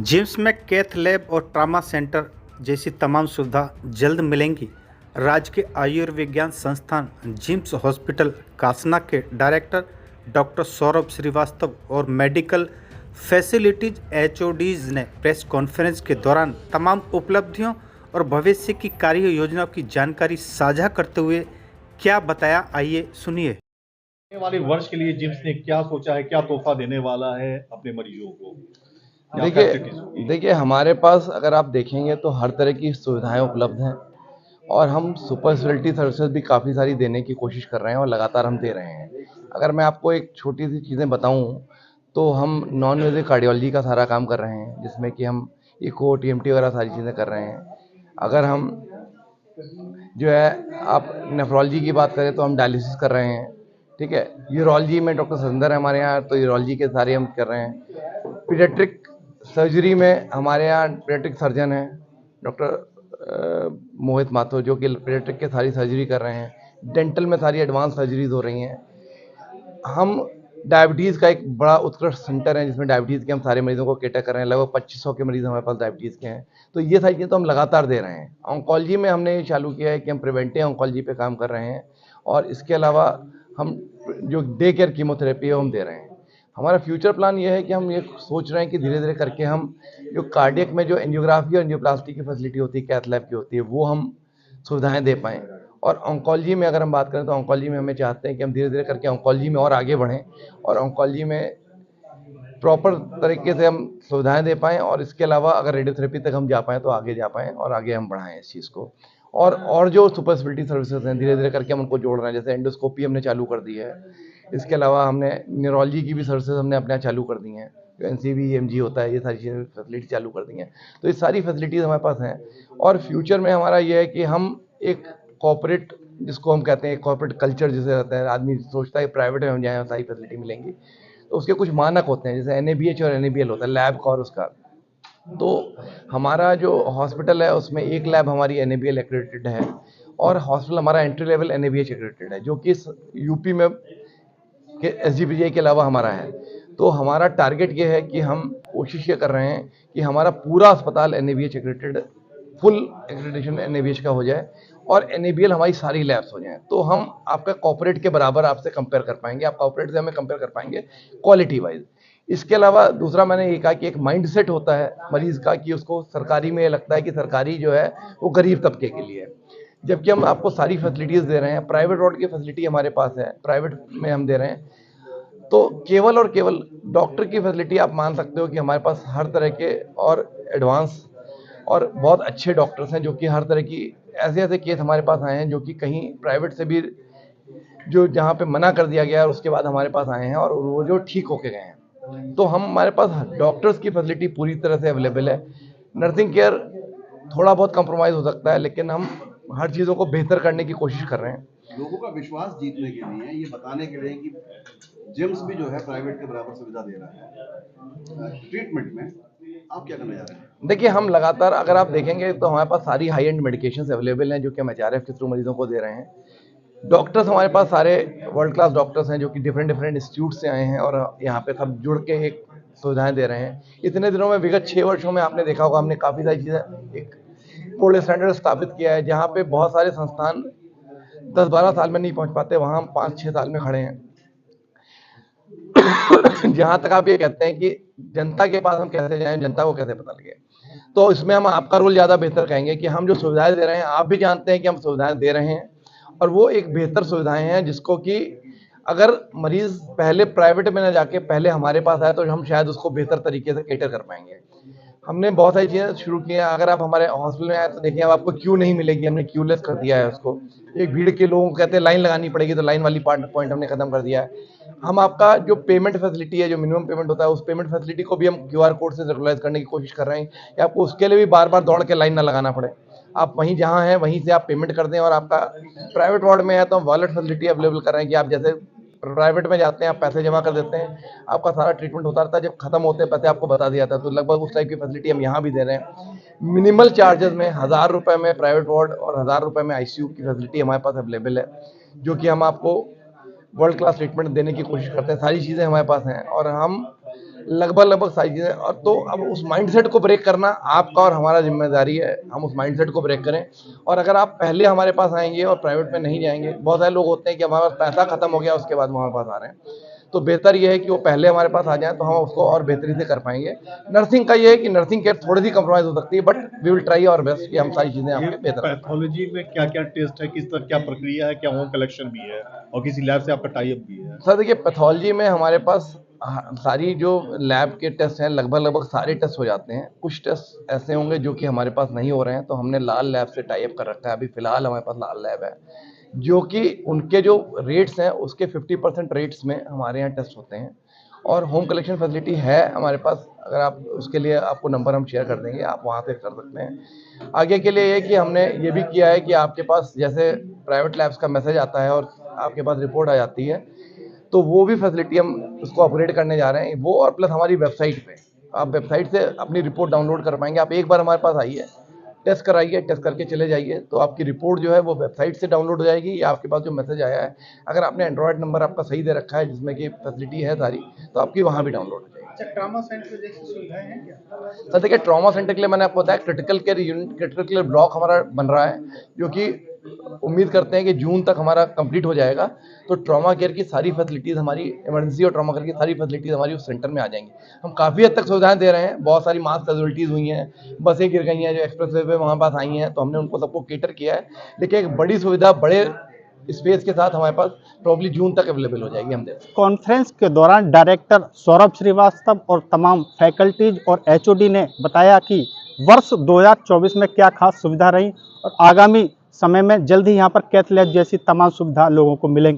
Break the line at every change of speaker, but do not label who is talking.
Gyms में cath lab और trauma centre जैसी तमाम सुविधा जल्द मिलेंगी। राज्य के आयुर्विज्ञान संस्थान जिम्स हॉस्पिटल कासना के डायरेक्टर डॉक्टर सौरभ श्रीवास्तव और मेडिकल फैसिलिटीज एचओडीज ने प्रेस कॉन्फ्रेंस के दौरान तमाम उपलब्धियों और भविष्य की कार्य योजनाओं की जानकारी साझा करते हुए क्या बताया, आइए सुनिए।
आने वाले वर्ष के लिए जिम्स ने क्या सोचा है, क्या तोहफा देने वाला है अपने मरीजों को? क्या फैसिलिटीज होगी?
देखिए हमारे पास अगर आप देखेंगे तो हर तरह की सुविधाएं उपलब्ध हैं और हम सुपर स्पेशलिटी सर्विसेज भी काफ़ी सारी देने की कोशिश कर रहे हैं और लगातार हम दे रहे हैं। अगर मैं आपको एक छोटी सी चीज़ें बताऊं तो हम नॉन इन्वेसिव कार्डियोलॉजी का सारा काम कर रहे हैं, जिसमें कि हम इको टीएमटी वगैरह सारी चीज़ें कर रहे हैं। अगर हम जो है आप नेफ्रोलॉजी की बात करें तो हम डायलिसिस कर रहे हैं, ठीक है। यूरोलॉजी में डॉक्टर सतेंद्र है हमारे यहाँ, तो यूरोलॉजी के सारे हम कर रहे हैं। पीडियाट्रिक सर्जरी में हमारे यहाँ पीडियाट्रिक सर्जन हैं डॉक्टर मोहित माथुर, जो कि पीडियाट्रिक के सारी सर्जरी कर रहे हैं। डेंटल में सारी एडवांस सर्जरीज हो रही हैं। हम डायबिटीज़ का एक बड़ा उत्कृष्ट सेंटर है जिसमें डायबिटीज़ के हम सारे मरीजों को केटर कर रहे हैं। लगभग 2500 के मरीज हमारे पास डायबिटीज़ के हैं। तो ये सारी चीज़ें तो हम लगातार दे रहे हैं। ऑन्कोलॉजी में हमने ये चालू किया है कि हम प्रिवेंटिव ऑन्कोलॉजी पे काम कर रहे हैं और इसके अलावा हम जो डे केयर कीमोथेरेपी है हम दे रहे हैं। हमारा फ्यूचर प्लान ये है कि हम ये सोच रहे हैं कि धीरे धीरे करके हम जो कार्डियक में जो एंजियोग्राफी और एंजियोप्लास्टी की फैसिलिटी होती है, कैथ लैब की होती है, वो हम सुविधाएं दे पाएँ। और ऑन्कोलॉजी में अगर हम बात करें तो ऑन्कोलॉजी में हमें चाहते हैं कि हम धीरे धीरे करके ऑन्कोलॉजी में और आगे बढ़ें और ऑन्कोलॉजी में प्रॉपर तरीके से हम सुविधाएं दे पाएँ और इसके अलावा अगर रेडियोथेरेपी तक हम जा पाएँ तो आगे जा पाएँ और आगे हम बढ़ाएं इस चीज़ को। और जो सुपर स्पेशलिटी सर्विसेज हैं धीरे धीरे करके हम उनको जोड़ रहे हैं, जैसे एंडोस्कोपी हमने चालू कर दी है। इसके अलावा हमने न्यूरोलॉजी की भी सर्विसेज हमने अपने यहाँ चालू कर दी हैं, जो एनसीवी एमजी होता है, ये सारी चीज़ें फैसिलिटी चालू कर दी हैं। तो ये सारी फैसिलिटीज़ हमारे पास हैं और फ्यूचर में हमारा ये है कि हम एक कॉर्पोरेट, जिसको हम कहते हैं कॉर्पोरेट कल्चर जिसे रहता है, आदमी सोचता है प्राइवेट में हम जाएँ सारी फैसिलिटी मिलेंगी, तो उसके कुछ मानक होते हैं, जैसे एनएबीएच और एनएबीएल होता है, लैब का और उसका। तो हमारा जो हॉस्पिटल है उसमें एक लैब हमारी एनएबीएल एक्रेडिटेड है और हॉस्पिटल हमारा एंट्री लेवल एनएबीएच एक्रेडिटेड है, जो कि यूपी में के एसजीपीजीआई के अलावा हमारा है। तो हमारा टारगेट ये है कि हम कोशिश ये कर रहे हैं कि हमारा पूरा अस्पताल NABH accredited, full accreditation NABH का हो जाए और एनएबीएल हमारी सारी लैब्स हो जाएं, तो हम आपका कॉर्पोरेट के बराबर आपसे कंपेयर कर पाएंगे, आप कॉर्पोरेट से हमें कंपेयर कर पाएंगे क्वालिटी वाइज। इसके अलावा दूसरा मैंने ये कहा कि एक माइंडसेट होता है मरीज का कि उसको सरकारी में लगता है कि सरकारी जो है वो गरीब तबके के लिए है, जबकि हम आपको सारी फैसिलिटीज़ दे रहे हैं। प्राइवेट वार्ड की फैसिलिटी हमारे पास है, प्राइवेट में हम दे रहे हैं। तो केवल और केवल डॉक्टर की फैसिलिटी आप मान सकते हो कि हमारे पास हर तरह के और एडवांस और बहुत अच्छे डॉक्टर्स हैं, जो कि हर तरह की ऐसे ऐसे केस हमारे पास आए हैं जो कि कहीं प्राइवेट से भी जो जहाँ पे मना कर दिया गया और उसके बाद हमारे पास आए हैं और वो जो ठीक होके गए हैं। तो हम हमारे पास डॉक्टर्स की फैसिलिटी पूरी तरह से अवेलेबल है। नर्सिंग केयर थोड़ा बहुत कंप्रोमाइज़ हो सकता है, लेकिन हम हर चीज़ों को बेहतर करने की कोशिश कर रहे हैं।
लोगों का विश्वास जीतने के लिए, ये बताने के लिए कि जिम्स भी जो है प्राइवेट के बराबर सुविधा दे रहा है ट्रीटमेंट में, आप क्या करने जा रहे हैं?
देखिए हम लगातार अगर आप देखेंगे तो हमारे पास सारी हाई एंड मेडिकेशंस अवेलेबल हैं, जो कि हम एचआरएफ के थ्रू मरीजों को दे रहे हैं। डॉक्टर्स हमारे पास सारे वर्ल्ड क्लास डॉक्टर्स हैं, जो कि डिफरेंट डिफरेंट इंस्टीट्यूट से आए हैं और यहाँ पे सब जुड़ के एक सुविधाएं दे रहे हैं। इतने दिनों में, विगत 6 वर्षों में आपने देखा होगा, हमने काफ़ी सारी चीज़ें एक गोल्ड स्टैंडर्ड स्थापित किया है, जहाँ पे बहुत सारे संस्थान 10-12 साल में नहीं पहुँच पाते, वहाँ हम 5-6 साल में खड़े हैं। जहां तक आप ये कहते हैं कि जनता के पास हम कैसे जाएं, जनता को कैसे पता लगे, तो इसमें हम आपका रोल ज़्यादा बेहतर कहेंगे कि हम जो सुविधाएं दे रहे हैं, आप भी जानते हैं कि हम सुविधाएं दे रहे हैं और वो एक बेहतर सुविधाएं हैं, जिसको कि अगर मरीज पहले प्राइवेट में ना जाके पहले हमारे पास आए तो हम शायद उसको बेहतर तरीके से कैटर कर पाएंगे। हमने बहुत सारी चीज़ें शुरू की हैं। अगर आप हमारे हॉस्पिटल में आए तो देखिए, अब आपको क्यू नहीं मिलेगी, हमने क्यूलेस कर दिया है उसको। एक भीड़ के लोगों को कहते हैं लाइन लगानी पड़ेगी, तो लाइन वाली पॉइंट हमने खत्म कर दिया है। हम आपका जो पेमेंट फैसिलिटी है, जो मिनिमम पेमेंट होता है, उस पेमेंट फैसिलिटी को भी हम क्यूआर कोड से रेगुलाइज करने की कोशिश कर रहे हैं कि आपको उसके लिए भी बार बार दौड़ के लाइन ना लगाना पड़े। आप वहीं जहाँ हैं वहीं से आप पेमेंट कर दें। और आपका प्राइवेट वार्ड में है तो हम वॉलेट फैसिलिटी अवेलेबल कर रहे हैं कि आप जैसे प्राइवेट में जाते हैं, आप पैसे जमा कर देते हैं, आपका सारा ट्रीटमेंट होता रहता है, जब खत्म होते हैं पैसे आपको बता दिया जाता है। तो लगभग उस टाइप की फैसिलिटी हम यहाँ भी दे रहे हैं। मिनिमल चार्जेस में 1000 रुपये में प्राइवेट वार्ड और 1000 रुपये में आईसीयू की फैसिलिटी हमारे पास अवेलेबल है, जो कि हम आपको वर्ल्ड क्लास ट्रीटमेंट देने की कोशिश करते हैं। सारी चीज़ें हमारे पास हैं और हम लगभग सारी चीज़ें। और तो अब उस माइंडसेट को ब्रेक करना आपका और हमारा जिम्मेदारी है, हम उस माइंडसेट को ब्रेक करें। और अगर आप पहले हमारे पास आएंगे और प्राइवेट में नहीं जाएंगे, बहुत सारे लोग होते हैं कि हमारे पास पैसा खत्म हो गया उसके बाद हमारे पास आ रहे हैं, तो बेहतर ये है कि वो पहले हमारे पास आ जाए तो हम उसको और बेहतरी से कर पाएंगे। नर्सिंग का ये है कि नर्सिंग केयर थोड़ी सी कंप्रोमाइज़ हो सकती है, but we will try our best कि हम सारी चीज़ें आपके बेहतर करें।
पैथोलॉजी में क्या क्या टेस्ट है, किस तरह क्या प्रक्रिया है, क्या होम कलेक्शन भी है और किसी लैब से आपका टाई अप भी है?
सर देखिए, पैथोलॉजी में हमारे पास सारी जो लैब के टेस्ट हैं लगभग सारे टेस्ट हो जाते हैं। कुछ टेस्ट ऐसे होंगे जो कि हमारे पास नहीं हो रहे हैं, तो हमने लाल लैब से टाई अप कर रखा है। अभी फ़िलहाल हमारे पास लाल लैब है, जो कि उनके जो रेट्स हैं उसके 50% रेट्स में हमारे यहाँ टेस्ट होते हैं। और होम कलेक्शन फैसिलिटी है हमारे पास, अगर आप उसके लिए आपको नंबर हम शेयर कर देंगे, आप वहाँ से कर सकते हैं। आगे के लिए ये कि हमने ये भी किया है कि आपके पास जैसे प्राइवेट लैब्स का मैसेज आता है और आपके पास रिपोर्ट आ जाती है, तो वो भी फैसिलिटी हम उसको अपग्रेड करने जा रहे हैं। वो और प्लस हमारी वेबसाइट पे आप वेबसाइट से अपनी रिपोर्ट डाउनलोड कर पाएंगे। आप एक बार हमारे पास आइए, टेस्ट कराइए, टेस्ट करके चले जाइए, तो आपकी रिपोर्ट जो है वो वेबसाइट से डाउनलोड हो जाएगी, या आपके पास जो मैसेज आया है, अगर आपने एंड्रॉयड नंबर आपका सही दे रखा है जिसमें कि फैसिलिटी है सारी, तो आपकी वहाँ भी डाउनलोड हो जाएगी।
ट्रॉमा सेंटर जैसी सुविधाएं हैं क्या?
सर देखिए, ट्रॉमा सेंटर के लिए मैंने आपको बताया critical care unit, critical care block हमारा बन रहा है, जो कि उम्मीद करते हैं कि जून तक हमारा कंप्लीट हो जाएगा। तो ट्रॉमा केयर की सारी फैसिलिटीज़ हमारी, इमरजेंसी और ट्रॉमा केयर की सारी फैसिलिटीज़ हमारी उस सेंटर में आ जाएंगी। हम काफ़ी हद तक सुविधाएं दे रहे हैं, बहुत सारी मास कैजुअलिटीज़ हुई हैं, बसें गिर गई हैं जो एक्सप्रेस वे हमारे पास आई हैं, तो हमने उनको सबको केटर किया है। लेकिन एक बड़ी सुविधा बड़े स्पेस के साथ हमारे पास प्रॉब्ली जून तक अवेलेबल हो जाएगी, हम देख।
कॉन्फ्रेंस के दौरान डायरेक्टर सौरभ श्रीवास्तव और तमाम फैकल्टीज और एचओडी ने बताया कि वर्ष 2024 में क्या खास सुविधा रही और आगामी समय में जल्द ही यहाँ पर कैथ लैब जैसी तमाम सुविधा लोगों को मिलेंगी।